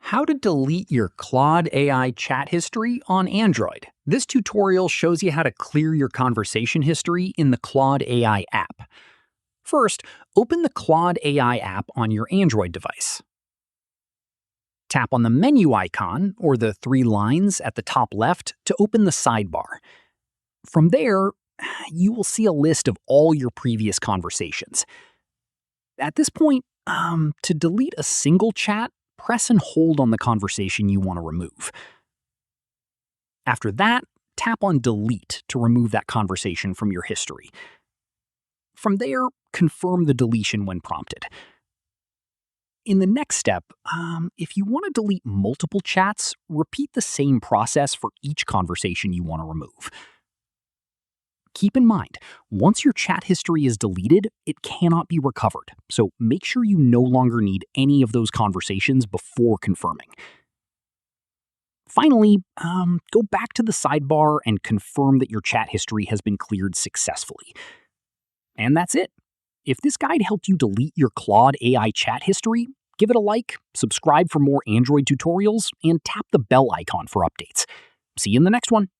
How to delete your Claude AI chat history on Android. This tutorial shows you how to clear your conversation history in the Claude AI app. First, open the Claude AI app on your Android device. Tap on the menu icon, or the three lines at the top left, to open the sidebar. From there, you will see a list of all your previous conversations. At this point, to delete a single chat, press and hold on the conversation you want to remove. After that, tap on Delete to remove that conversation from your history. From there, confirm the deletion when prompted. In the next step, if you want to delete multiple chats, repeat the same process for each conversation you want to remove. Keep in mind, once your chat history is deleted, it cannot be recovered, so make sure you no longer need any of those conversations before confirming. Finally, go back to the sidebar and confirm that your chat history has been cleared successfully. And that's it. If this guide helped you delete your Claude AI chat history, give it a like, subscribe for more Android tutorials, and tap the bell icon for updates. See you in the next one.